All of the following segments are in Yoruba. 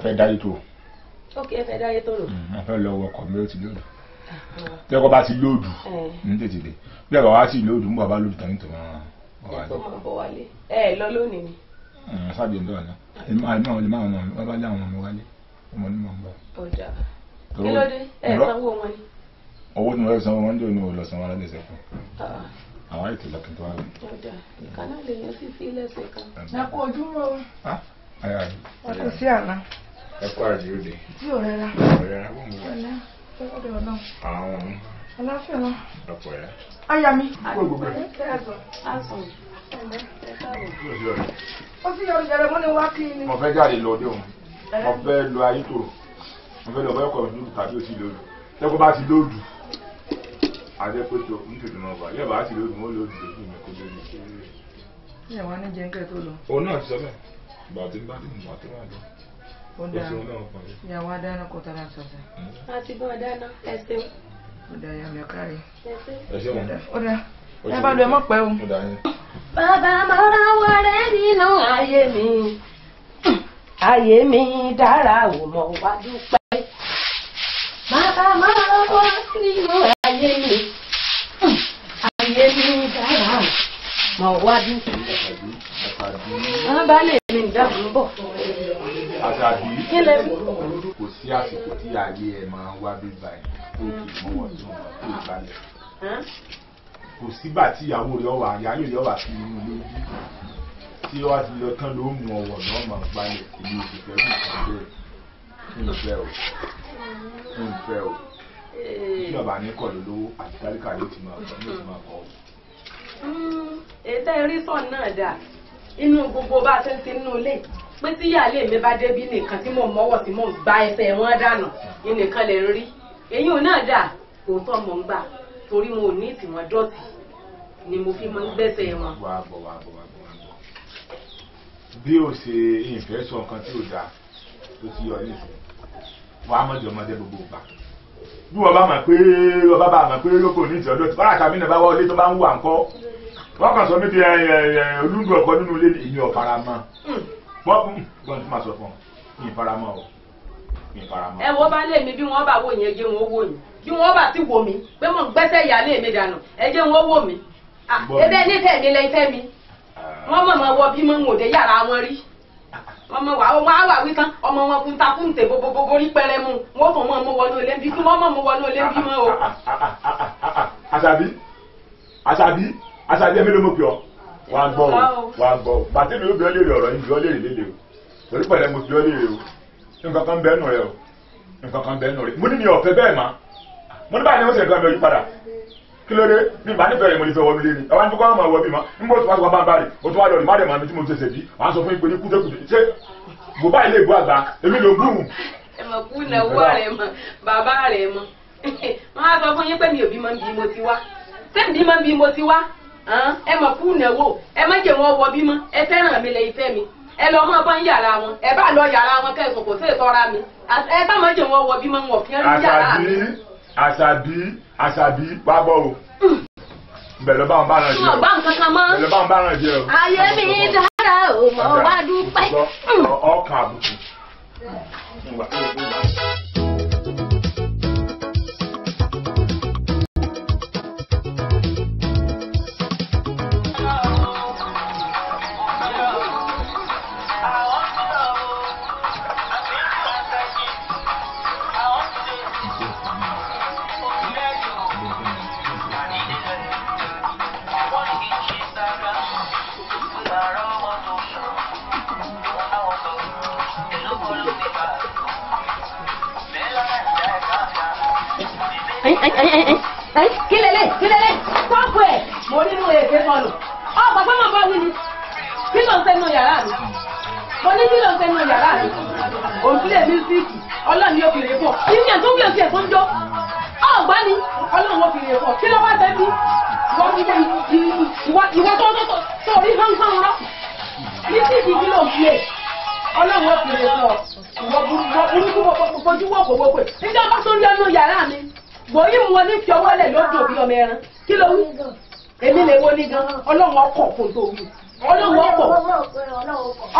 fẹ́ dáyé tó. Ok, ẹ fẹ́ dáyé tó lò. Mo fẹ́ lọ wọkọ̀ mi ó ti lóòdù. Tẹ́kọ̀ bá ti lóòdù ní tètè dé. Bí ẹ̀bà wá sí lóòdù ń bọ̀ bá lóòdù tán ní tòun wálé. Ẹ lọ lónìí ni. Sábì ń dọ̀ ọ̀nà. Àìmọ́ olè máa ń wọ́n bá lé àwọn ọmọ mi wálé. Ọmọ ní mọ̀ ń bọ̀. Ọjà. Kí ló dé? Ẹ sanwó wọn ni. Owó tí mo fẹ́ sanwó wọn ń dò ní òun lọ sanwó alẹ́ lẹ́sẹ̀ fún. Àwọn ètò ìlọ́kìn tó wà lọ. Ọjà. Ìkànnà lè yan sí lẹ́sẹ̀ kan. Ẹ kú ojúmọ́. Ayọ̀ ayọ̀. Ẹ kú sí àná. Ẹ kú àdìrò dé. Tí ò rẹra. Ọ̀rẹ́ fún mi. Ọ̀dọ̀ ọ̀nà. Àwọn ọmọ. Aláfíà náà. Ọ̀pọ̀ ẹ̀. Aya mi. Ó sì yọrù jẹrẹ mọ́ ni wá kí ni. Mo fẹ́ jáde lọ dé òun. Mo fẹ́ lo ayé tó. Mo fẹ́ lọ bọ́ ọkọ̀ lóòdù tàbí ó sì lóòdù. Tẹ́kọ̀ bá ti lóòdù. Adépẹ́tò ń tètè náà bá. Yẹ́ bá ti lóòdù wọ́n lóòdù lójú mi kó lóòdù. Ṣé wàá ní jẹ́ ń kẹ́ tó lọ? Òun náà ti sọ bẹ́ẹ̀. Ìgbà tí ń bá dé ìgbà tó wà lọ. Ó dáa. Ìyàwó adáná kò tara sọ̀tẹ̀. A ti bọ́ adáná, ẹ ṣeun. Ó dáa ìyá mi ọ̀ká rẹ̀. Ẹ ṣe wọn. Ó dáa. Ẹ bá lu ẹ mọ̀ pẹ́ o. Ó dáa yín. Bàbá mọ́ra wọlé nínú ayé mi. Ayé mi dára ò mọ̀ wá dúpẹ́. Bàbá mọ́ra wọlé nínú ayé mi. Ayé mi dára ò mọ̀ wá dúpẹ́. Wọ́n bá lè mi dáhùn bọ̀. Àṣàbí. Kí lẹ bí? Kò sí àsìkò tí ayé ẹ máa ń wá bí báyìí tó kì í mọ́wọ́ tó ń balẹ̀. Kò sígbà tí ìyàwó rẹ̀ wà ìyáálé rẹ̀ wà sí inú lójú tí wọ́n ti lọ tán ló mú ọwọ́ náà máa gbalẹ̀ èmi ò sì fẹ́ kí nǹkan bẹ́ẹ̀ ń fẹ́ o ń fẹ́ o tí ọba ní kọ̀ lólówó àti tálíkà ló ti máa kọ́ o. Ètò ìrísọ̀ náà dà inú gbogbo bá a ṣe ń ti nínú ilé pé tí ìyáálé mi bá débí nìkan tí mò ń mọ́wọ́ tí mò ń gba ẹsẹ̀ wọn dànù nìkan lè rí èyí ò náà dà òótọ́ mò ń gbà torí wọn ò ní ìtìwọ̀n dọ̀tí ni mo fi máa ń gbẹ́sẹ̀ wọn. wà á bọ̀ bí o ṣe ìfẹ́ sọ nǹkan tí ò dáa tó ti yọ nísìnyí wàá mọ̀jọ ọmọdé gbogbo gbà bí wọ́n bá mọ̀ pé ọba bá mọ̀ pé lóko ní ìtì ọdún tí wọ́n àkàmì náà bá wọlé tó bá ń wà ńkọ́ wọ́n kàn sọ mí di olúndù ọkọ nínú ilé ìmí ọ̀faramọ́ wọ́n tún máa sọ fún mi ìfaramọ́ o ìfaramọ́. ẹ wo bá lé mi bí wọ́n bá wò yẹn jẹ́ wọn wò yín bí wọ́n bá ti wò mí pé mo gbẹ́sẹ̀ ìyáálé mi dànù ẹ jẹ́ wọn wò mí ebe nífẹ̀ẹ́ mi lẹ́fẹ́ mi wọ́n mọ̀ mọ̀ wọ bí mo ń wò dé yàrá wọn rí wọ́n mọ̀ wá wà wí tán ọmọ wọn kúnta kúnte bobobobo rí pẹrẹ mu wọ́n fọ̀ mọ́ mo wọnú ilé bí kí wọ́n mọ̀ mo wọnú ilé bí mọ́ o. Àṣàbí ẹ̀mí ló mọ̀ pé ọ wà á gbọ́ bàtí mi ò bí ọ léèrè ọ̀rọ̀ yìí bí ọ léèrè léde o torí pẹ̀lẹ́ mo bí ọ léèrè o nǹkan kan bẹ́ẹ̀ nù rẹ o nǹkan kan bẹ́ẹ̀ nù rẹ mo ní mi ọ̀fẹ́ bẹ́ẹ̀ má mo ní báyìí ni wọ́n ṣe nǹkan mi ò yí padà kí ló dé bí n bá nífẹ̀ẹ́ rẹ̀ mo ní fẹ́ wọlé ní àwọn tó kọ́ ọmọ ìwọ bí ma n bó tó wá sọ bá ń bá rè o tó wá lọ rí má dẹ̀ máa mi tí mo ṣẹ̀ṣẹ̀ bí wọ́n á sọ fún mi pé ní kúndékùndé ṣé bò báyìí lè gbọ́ àgbà èmi ló gbúhùn. ẹ mọ̀ kú náwó rẹ̀ mọ̀ bàbá rẹ̀ mọ̀ wọ́n á sọ fún yín pé mi ò bí mọ́ bí mo ti wá ṣé bí mọ́ bí mo ti wá ẹ mọ̀ kú náwó ẹ má jẹ́ wọn wọ bí mọ́ ẹ fẹ́ràn mi lẹ ìfẹ́ mi ẹ lọ mọ́ bá ń yàrá wọn ẹ bá lọ yàrá wọn kẹ́sùn kò sí ìtọ́ra mi ẹ bá má jẹ́ wọn wọ bí mọ́ wọn fi ń rí yàrá mi. Àṣàbí wá gbọ́ o bẹ̀rẹ̀ bá wọn bá ràn jẹ́ o bẹ̀rẹ̀ bá wọn bá ràn jẹ́ o. ayé mi dára o mọ̀ wá dúpẹ́. ọkàn àbùkù. kílélé tọ́pù ẹ̀ mo nínú èké sọnù ọgbà pé mo bá wí ni kí ló ń sẹ́nu yàrá mi mo ní kí ló ń sẹ́nu yàrá mi òǹtílẹ̀ mísíkì ọlọ́run yóò kiri fún ọ ìní ẹ̀ tó ń bí òsì ẹ̀ tó ń jó ọgbà ni ọlọ́run yóò kiri fún ọ kí ló wá sẹ́ bí ìwọ tó rí hánhán rọ mísíkì kí ló ń fi ẹ̀ ọlọ́run yóò kiri fún ọ ìwọ burúkú fojú wọ̀ kò pé níjọ́ bá tó ń lẹ́nu yàrá mi bòyí mu wọn ní fi ọwọ́ lẹ̀ lójú òbí ọmọ ẹran kí ló wí èmi lè wo ní gan ọlọ́run ọkọ̀ kò tó wí ọlọ́run ọkọ̀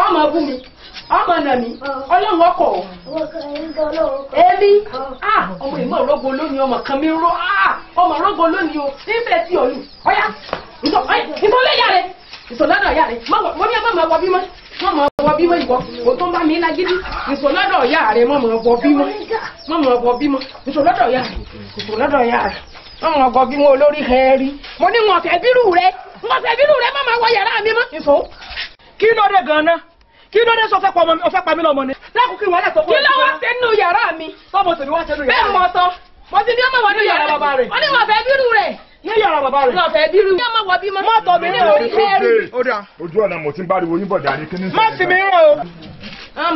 ọmọ bú mi ọmọ nà mí ọlọ́run ọkọ̀ èmi ọmọ ìmọ̀ òrógo lónìí ọmọ kan mi ró ọmọ òrógo lónìí o nífẹ̀ẹ́ tí òyìn ọ̀yá ìtọ́lẹ̀ yà rẹ̀ ìsọ̀lọ́dọ̀ yà rẹ̀ mo ní ẹ má máa wọ bímọ wọ́n máa wọ bímọ ìwọ kò tó ń bá mi lágídí ìsọ̀lọ́dọ̀ yà rẹ̀ mọ́ máa wọ bímọ ìsọ̀lọ́dọ̀ yà rẹ̀ wọ́n máa wọ bímọ olórí hẹ́ẹ́rí mo ní wọn fẹ́ bírù rẹ̀ má máa wọ yàrá mi mọ́ ìsọ̀ kí ló dé gan-an kí ló dé sọ fẹ́ pa mí lọ́mọ ni lákòókò ìwà lẹ́tọ̀ fún kí ló wá sẹ́nu yàrá mi sọ́mọ tèmi wá sẹ́nu yàrá bẹ́ẹ̀ mọ̀ sọ mo ti bí ọmọ wọ ní yàrá bàbá rẹ̀ wọ́n ní wọn fẹ́ bírù rẹ̀ ní yàrá bàbá rẹ̀ wọn fẹ́ bírù ọmọ wọ bímọ mọ́tò mi ní orí kẹ́rì ojú ọ̀nà mo ti ń bá ariwo yín bọ̀dà ní kíní má sì mí rán o.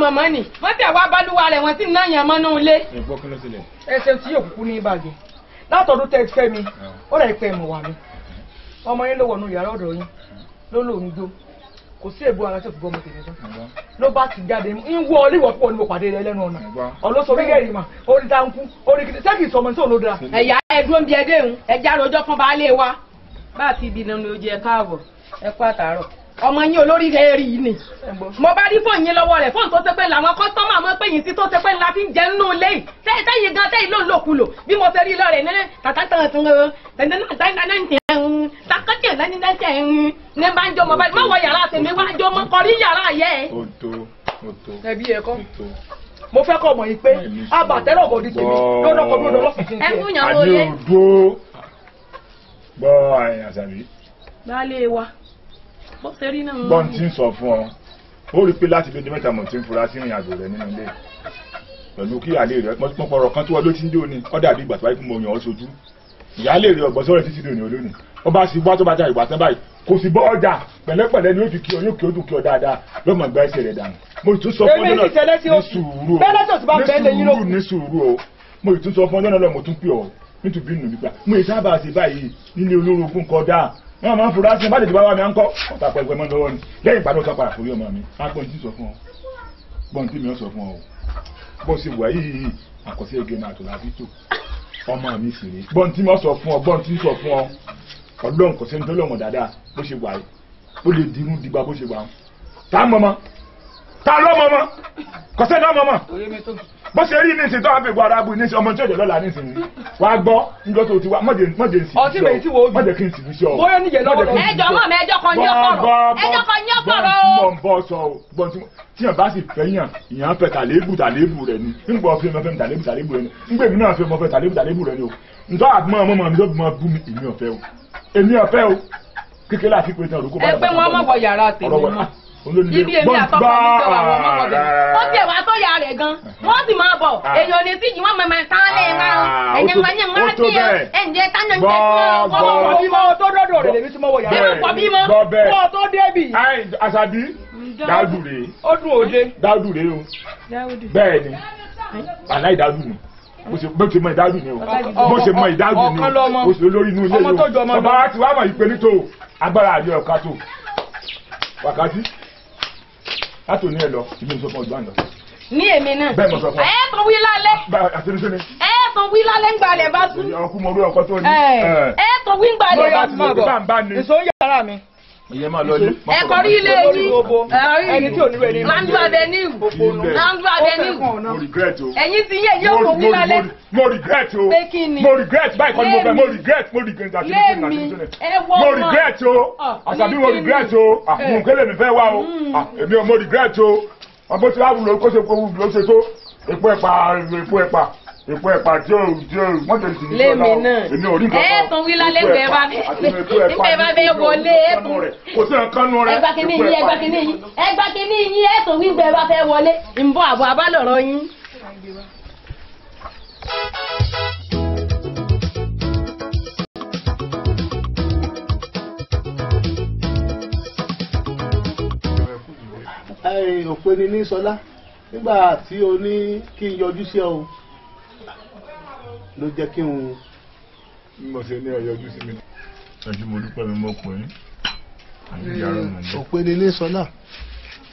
màmá ni wọ́n tẹ̀ wá bálúwa rẹ̀ wọ́n sì ń náyàn mọ́nú ilé. ẹsẹ̀ tí yóò kúkú ní ìbàjẹ́ látọ̀dún tẹ́ fẹ́ mi ó rẹ̀ pẹ́ mọ̀ wá mi ọmọ yín ló wọnú yàrá ọ̀dọ̀ yín ló lòún jó kò sí èbú ara tó fi gbọ́mọ tèmi tán ló bá ti jáde ń wọ oríwọ̀ pọ̀ ní mo pàdé rẹ lẹ́nu ọ̀nà ọlọ́sọ orí gẹ̀rì mà orí dáńkú orí kìtì sẹ́kì ìsọmọ tí òun ló dáa. ẹ̀yà ẹ̀dùn bí ẹdẹ ń ẹja rojọ́ fún baálé wa bá a ti ibi nínú ojú ẹ káàbọ̀ ẹ kú àtàárọ̀ ọmọ yín olórí ẹ̀rí yìí ni mo bá rí fóònù yín lọ́wọ́ rẹ̀ fóònù tó ṣe pé làwọn kọ́sítọ́mà mọ́ pé yìí sí tó ṣe pé ńlá fi ń jẹ nínú ilé yìí tẹ́yìn gan tẹ́yìn ló ń lòkulò bí mo ṣe rí lọ́rẹ̀ ní ní bá ń jọ mọ báyìí má wọ yàrá tèmi wá jọ mọ kọrí yàrá yẹ. ẹbí ẹ̀kọ́ mo fẹ́ kọ́ ọmọ yìí pé abàtẹ́rọ̀ bọ̀dí tèmi lọ́dọ̀ kọ́ lọ́dọ̀ lọ́fíìsì. ẹ fún yàrá olè. gbọ́ àṣàbí. baálé wa bó ṣe rí náà. gbọ́n tí ń sọ fún ọ ó rí i pé láti lóde mẹ́ta mọ̀ tí ń fura sí ìrìn àjò rẹ̀ nínú ilé pẹ̀lú kí ìyáálé rẹ̀ pọ̀pọ̀rọ̀ kan tó wọ́n ló ti ń dé òní ọ̀dà àdìgbà tó wáyé fún mo yàn ọ́ sojú ìyáálé rẹ̀ ọ̀gbọ́n sọ̀rọ̀ títí dòní olónìí ó bá sì wá tó bá já ìwà tán báyìí kò sì bọ́ ọjà pẹ̀lẹ́pẹ̀lẹ́ ni ó fi kí ọ yóò kí ó dùn kí ọ dáadáa lọ́mọ ìgbà ẹsẹ̀ rẹ̀ dànù mo tún sọ fún ọjọ́ náà ní sùúrù o mo tún sọ fún ọjọ́ náà mo tún pè ọ nítorí nù nígbà mo ì sábà ṣe báyìí nílé olórogún kọjá wọn máa ń fura sí bájẹ̀ tí bá wà mí à ń kọ́ ọ̀tà pẹ̀lú ẹ̀mọ́ lọ́wọ́ ni lẹ́yìn ìpàdé ọ̀sán padà forí ọmọ mi á gbọ́n tí sọ fún ọ gbọ́n tí mi ò sọ fún ọ bó ṣe wà yìí àkọsí ege náà tó láti tò ọmọ mi sì rí gbọ́n tí mo sọ fún ọ gbọ́n tí sọ fún ọ ọlọ́run kò sẹ́ni tó lọ́mọ dáadáa bó ṣe wà yìí ó lè dirú digba bó ṣe wà tá mọ́mọ́ tá lọ́mọ́mọ́ kò sẹ́ni lọ́mọ́mọ́ bó ṣe rí ní ìsìn tó wá fi gbọ́dọ̀ abú ní ìsìn ọmọ tí òjò lọ́la ní ìsìn rí wàá gbọ́ níjọ́ tó ti wá mọ̀jẹ̀ ń sì ọtí bẹ̀rẹ̀ tí wo ojú mọ̀jẹ̀ kí n sì fi sí ọ. bóyá níjẹ̀ lọ́wọ́ lọ́wọ́ ẹjọ́ mọ̀ mi ẹjọ́ kan ní ọ̀pọ̀rọ̀ ẹjọ́ kan ní ọ̀pọ̀rọ̀ o. bọ́n bọ́ sọ o bọ́n tí yàn bá sì fẹ́ yàn ìyàn fẹ́ tàlébù rẹ̀ ni nígbà ọ̀fẹ́ mọ́fẹ́ tàlébù rẹ̀ ni nígbà èmi náà fẹ́ mọ́fẹ́ tàlébù rẹ̀ ni o ntọ́ àgbọ̀n ọmọ mi tó mọ bú mi èmi ọ̀fẹ́ o kékeré àti pé tán olùkọ́ bá ẹgbẹ́ wọn mọ̀ wọ yàrá tèmi mọ́ ibi èmi àtọ́kọ̀ mi jọ àwọn ọmọdé ó tiẹ̀ wá tó ya rẹ̀ gan wọ́n sì máa bọ̀ èèyàn ní síjì wọ́n mọ̀mọ́ tán lé ńlá ẹ̀yẹ̀ ńlá yẹn ńlá tí ẹ̀ǹjẹ̀ tánà ń jẹ́ fún ọmọ bímọ tó dọ́dọ̀ rẹ̀ lèmi tí mo wọ yàrá rẹ̀ pọ̀ bímọ kó tó débì. Àṣàbí Dáúdù rèé ó dún òde Dáúdù rèé o bẹ́ẹ̀ ni aláì Dáúdù ni bó ṣe mọ ìdájú ni o bó ṣe mọ ìdájú ni o bó ṣe lórí inú ilé yìí o ọba wa ti wá mọ̀ ìpè nítò agbára àjọ ọ̀ká tó wákàtí látò ní ẹ lọ ibi ìsọfún ọjọ́ àná. ní èmi náà bẹ́ẹ̀ mo sọ fún ọ. ẹ tún wí lálẹ́. àtẹnusẹ́ni. ẹ tún wí lálẹ́ ńgbàlẹ̀ bá sùn. ọkú mo rí ọkọ tó ní. ẹ tún wí ńgbàlẹ̀ bá sùn. èso yàrá mi. ìyẹn máa lọ ilé. ẹ kọrí ilé yìí. ẹni tí ò ní rẹ̀ ní. Landu Avenue. Landu Avenue. mo regret o. ẹ̀yin ti yẹ yóò tún wí lálẹ́. mo regret o. pé kí ni. mo regret báyìí kọ́ ni mo fẹ́ mo regret lémi ẹ wọ́ mo regret o. Àṣàbí mo regret o. mo kélé mi fẹ́ wá o. èmi ò mo regret o. ọmọ tí wàá wúlò kó ṣe kó wúlò ṣe tó epo ẹ̀pà tí ó wọ́n tẹ̀lé sí ní sọ́lá èmi ò rí nǹkan kan ẹ tún wí lálẹ́ ńgbẹ́ bá bẹ́ẹ̀ wọlé ẹ tún kò sí nǹkan nù rẹ. ẹgbà kìíní yín ẹ tún wí ńgbẹ́ bá fẹ́ wọlé ńbọ̀ àbọ̀ abálọ̀rọ̀ yín. òpeni ní sọlá nígbà tí o ní kí n yọjú sí ọ ló jẹ́ kí n. mo ṣe ní ọyọjú sí mi. ẹjú mo dúpẹ́ mi mọ́ pé òpeni ní sọlá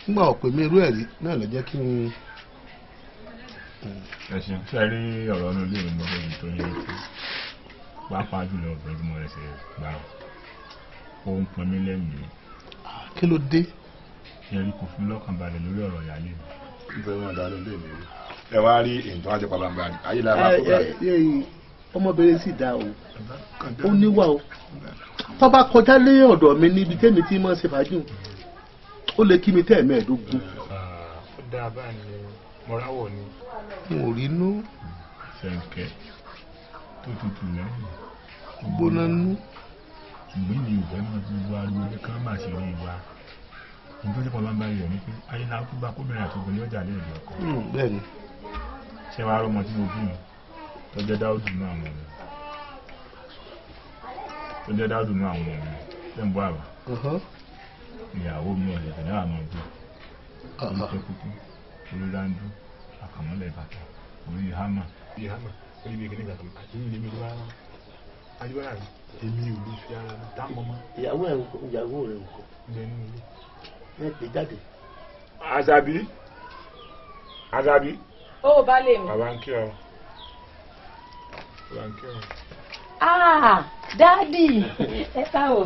nígbà òpè mi irú ẹ̀rí náà ló jẹ́ kí n. ẹ̀sìn tí a rí ọ̀rọ̀ ọ̀nà ilé ìwé ọ̀rọ̀ tó yẹ kí pàápàá jùlọ ọ̀gbẹ́jú mọ́ ẹsẹ̀ gbà ohun pọn mi lẹ́mìí. kí ló dé. ẹ̀rí kò fún lọ́kàn balẹ̀ lórí ọ̀rọ̀ ìyáálé mi. ìfẹ́ wọn dá lé mi ẹ wá rí ìtàn àti pàbàǹgbà ayé la máa kó báyìí. ọmọbìnrin sì dá o ó níwà o tó bá kọjá lé ọ̀dọ̀ mi níbi tẹ́mi tí mo ṣe fàájù ó lè kí mi tẹ́ ẹ̀mẹ́ẹ̀dógún. ó dáa báyìí mọ́ráwọ̀ ni. mo rí inú ṣẹ̀ǹkẹ́ tó tutù lẹ́yìn gbóná nú. ṣùgbọ́n mi ò fẹ́ máa fi gbogbo ariwo ní ká má ṣe rí ìwà ohun tó ṣe pọ̀ bá yẹ̀ ni pé ayé náà kú bá kóbìnrin àti obìnrin ọjà lè rí ọkọ. bẹ́ẹ̀ni. ṣé wàá rọmọ tí mo bí mi tó jẹ́ dáúdù náà àwọn ọmọ tó jẹ́ dáúdù náà àwọn ọmọ ṣé ń bọ́ àbá ìyàwó mi ọ̀sẹ̀ náà máa gbé olùkẹ́ kúkú olùdáńdú àkàmọ́lẹ̀ bàtà orí hámà orí bí kìnnìkan kan àti ilé mi wá ayọ́ra èmi ò lè fi ara mi dápọ̀ mọ́. ìyàwó rẹ̀ ńkọ́ lẹ́nu ilé. ẹ pè jáde. Àṣàbí. ó bá lè mú. bàbá ń kí ọ. dáàdì ẹ káwọ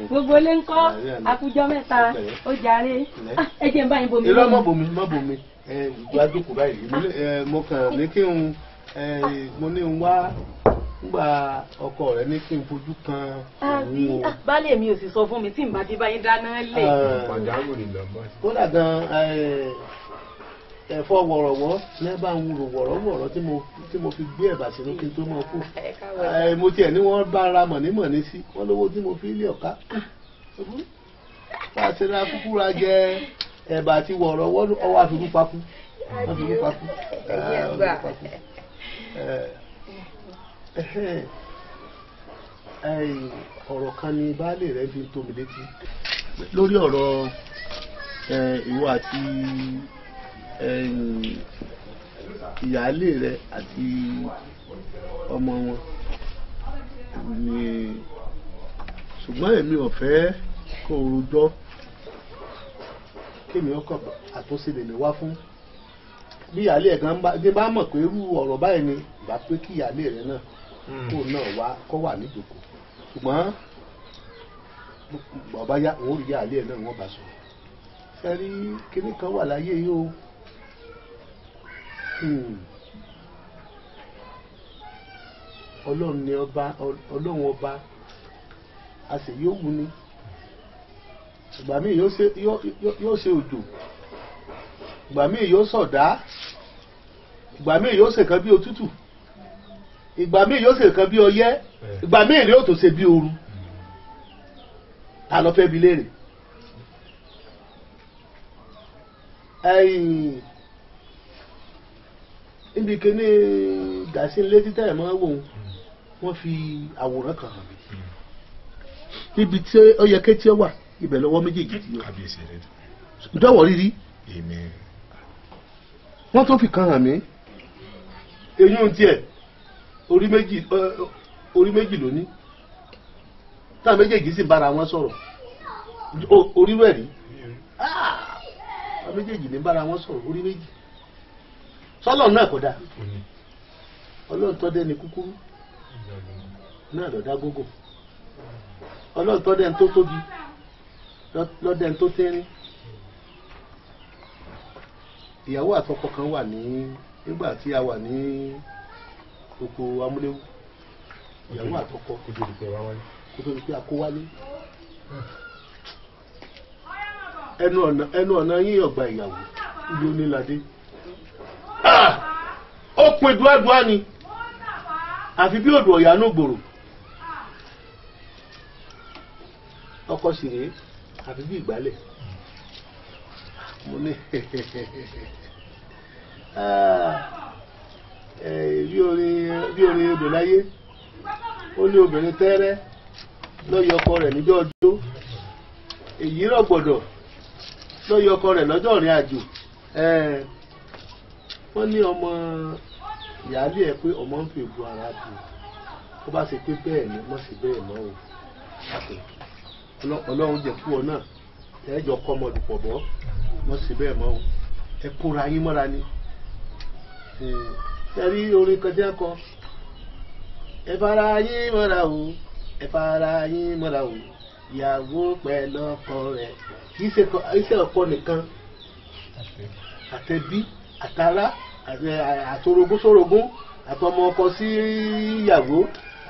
gbogbo ilé ń kọ́ àkójọ mẹ́ta ó jàre ẹ jẹ́ n bá yín bomi. irọ́ má bomi ìjọ àjókòó báyìí mo kàn ní kí n mo ní n wá nígbà ọkọ rẹ ní kí n fojú kan òun o. baálé mi ò sì sọ fún mi tí n bá ti bá yín dáná lè. pàjáwìrì lọ́gbọ́. kódà gan ẹ̀fọ́ wọ̀rọ̀wọ́ lẹ́bà ń wúro wọ̀rọ̀wọ̀rọ̀ tí mo fi gbé ẹ̀bà sínú kí n tó mọ̀ kú. mo tiẹ̀ ní wọ́n bá ra mọ̀nímọ̀ní sí wọ́n lówó tí mo fi lé ọ̀ká. wá sí ra kúkú ra jẹ ẹ̀bà àti wọ̀rọ̀wọ́ ọwọ́ àfikún pakú. ọ̀rọ̀ kan ni baálé rẹ̀ fi ń tó mi létí lórí ọ̀rọ̀ ìwọ àti ìyáálé rẹ̀ àti ọmọ wọn ni ṣùgbọ́n èmi ò fẹ́ kó o rojọ́ kémi ọkọ̀ àtúnṣe lè wá fún bí ìyáálé ẹ̀ gan bá mọ̀ pé irú ọ̀rọ̀ báyìí ni ìbá pé kí ìyáálé rẹ̀ náà kó náà wá kó wà nídòkó ṣùgbọ́n bàbá yá òun rí ìyáálé ẹ̀ náà wọ́n bá sọ fẹ́rí kíní kan wà láyé yìí o ọlọ́run ni ọlọ́run ọba a sì yóò wù ní ìgbà míì yóò ṣe òjò ìgbà míì yóò ṣọ̀dá ìgbà míì yóò ṣe kan bí òtútù ìgbà míì yóò ṣe kan bí ọyẹ́ ìgbà míì yóò tó ṣe bí ooru ta ló fẹ́ bi léèrè níbi kíní gàṣí létí tẹ́ ẹ̀ mọ́ wò wọ́n fi àwòrán kan hàn mí níbi tí ó yẹ kétí ó wà ibẹ̀ lọ́wọ́ méjèèjì tí ó ìdọ́wọ̀ rírí wọ́n tó fi kan hàn mí eyín tiẹ̀ orí méjì lónìí táwọn méjèèjì sì bára wọn sọ̀rọ̀ orí rẹ̀ rí àwọn méjèèjì ní bára wọn sọ̀rọ̀ orí méjì sọ́lọ̀ náà kódà ọlọ́run tọ́ dẹ́ni kúkúrú náà lọ́dá gógó ọlọ́run tọ́ dẹ́ni tó tóbi lọ́dẹ́ni tó tẹ́rín ìyàwó àtọkọ kan wà nígbà tí a wà ní oko amúléwú ìyàwó àtọkọ kó tó di pé a kó wálé ẹnu ọ̀nà yín ọgbà ìyàwó ibi onílàdé ó pin dúádúá ni àfi bí odò ọ̀yà náà gbòòrò ọkọ sì rèé àfi bí ìgbálẹ̀ mo ní bí orin odò láyé ó ní obìnrin tẹ́rẹ́ lọ́yọ̀ ọkọ rẹ̀ níjọ́ ọjọ́ èyí rọ̀gbọ̀dọ̀ lọ́yọ̀ ọkọ rẹ̀ lọ́jọ́ ìrìn àjò wọ́n ní ọmọ ìyáálé ẹ̀ pé ọmọ ń fi ègbò ara bù ó bá ṣe pé bẹ́ẹ̀ ni wọ́n sì bẹ́ẹ̀ mọ́ o ọlọ́run jẹ́ fún ọ náà ẹ̀ẹ́jọ kọ́ ọmọ olùpọ̀ bọ́ wọ́n sì bẹ́ẹ̀ mọ́ o ẹ kóra yín mọ́ra ni ẹ rí orin kan jẹ́ kọ ẹ fara yín mọ́ra o ẹ fara yín mọ́ra o ìyàwó pẹ̀lú ọkọ rẹ̀ kì í ṣe ọkọ nìkan àtẹbí àtará àtorogún sórogún àtọmọ ọkọ sí ìyàwó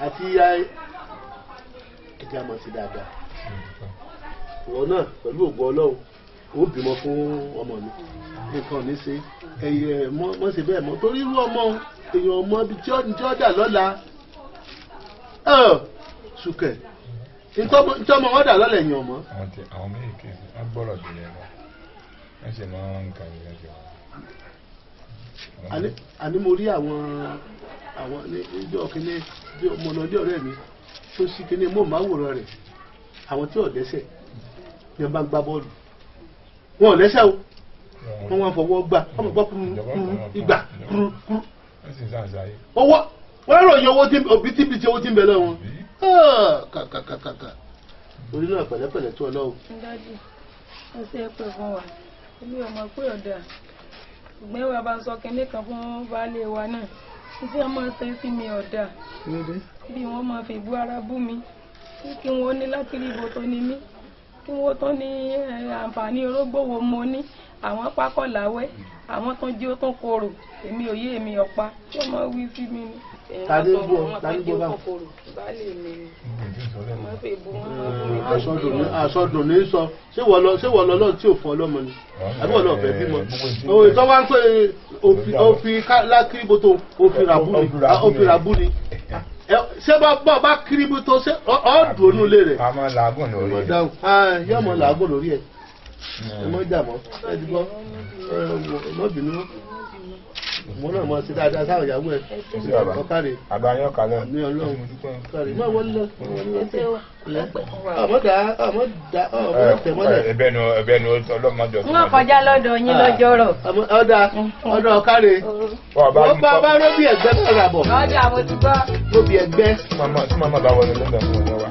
àti ẹjẹ àmọ́ sí dáadáa ìwọ náà pẹ̀lú ògbó Ọlọ́run ó bímọ fún ọmọ mi nǹkan ní ṣe ẹyẹ mọ́ ṣe bẹ́ẹ̀ mọ́ torí irú ọmọ èèyàn ọmọ ibi tí ó dà lọ́la ṣùkẹ̀ ntọ́mọ wọn dà lọ́la èèyàn ọmọ. àwọn méjèèjì wọn gbọ́rọ̀ jù yẹn lọ wọ́n sì máa ń kà yẹn jọ. àní mo rí àwọn ìjọ kìíní ọmọ ọlọ́dẹ ọ̀rẹ́ mi tó sí kìíní mọ́ máwòrán rẹ̀ àwọn tí ò lẹ́sẹ̀ ni wọ́n bá ń gbá bọ́ọ̀lù wọn ò lẹ́sẹ̀ o wọ́n wá fọwọ́ gbà wọ́n gbọ́ kúrú ìgbà kúrú. owó wọ́n ròyìn owó tí òbítíbitì owó tí ń bẹ lọ́wọ́ wọn kàkàkàkà orí náà pẹ̀lẹ́pẹ̀lẹ́ tó Ọlọ́run. dájú ẹ ṣe é pè fún wa èmi ò mọ̀ pé ọ̀dà ṣùgbọ́n wa bá ń sọ kinní kan fún baálé wa náà títí wọ́n máa ṣe sí mi ọ̀dà bí wọ́n máa fi bú ara bú mi kí wọ́n ní láti rí ibo tó ní mí kí wọ́n tó ní àǹfààní orógbó wo mo ní àwọn pákọ̀ láwẹ́ àwọn tó jí ó tó korò èmi ò yé èmi ọ̀pá tí wọ́n máa wí sí mi ni. tani bọ báwo. àsọdùn ní sọ ṣé wọ́n lọ tí ò fọ́ ọlọ́mọ ni àbí wọ́n lọ fẹ́ bímọ. òye tó wá ń pè òfin lákìrìbótó òfin ràbú ni ṣé bá kìrìbótó ṣé ọ̀ọ́dùn onúlé rẹ̀. a máa làágùn lórí ẹ̀. yóò mọ làágùn lórí ẹ̀ ẹ mọ jà mọ́ ẹ ti gbọ́ ẹ mọ bínú mo náà mọ sí dáadáa sáwọn ìyàwó ẹ ọkàrẹ àbáyọ kalẹ ní Ọlọ́run ọkàrẹ má wọlé lọ ọmọ tẹmọlẹ. ẹ̀bẹ̀ ni ọlọmọdé ọtún. wọn kọjá lọ́dọ̀ yín lọ́jọ́ rọ̀. ọ̀dọ̀ ọkàrẹ wọn bá róbì ẹgbẹ́ náà rà bọ. ọjà mo ti gbọ́. róbì ẹgbẹ́. tí màmá bá wọlé lọ́dọ̀ fún ọjọ́ wa.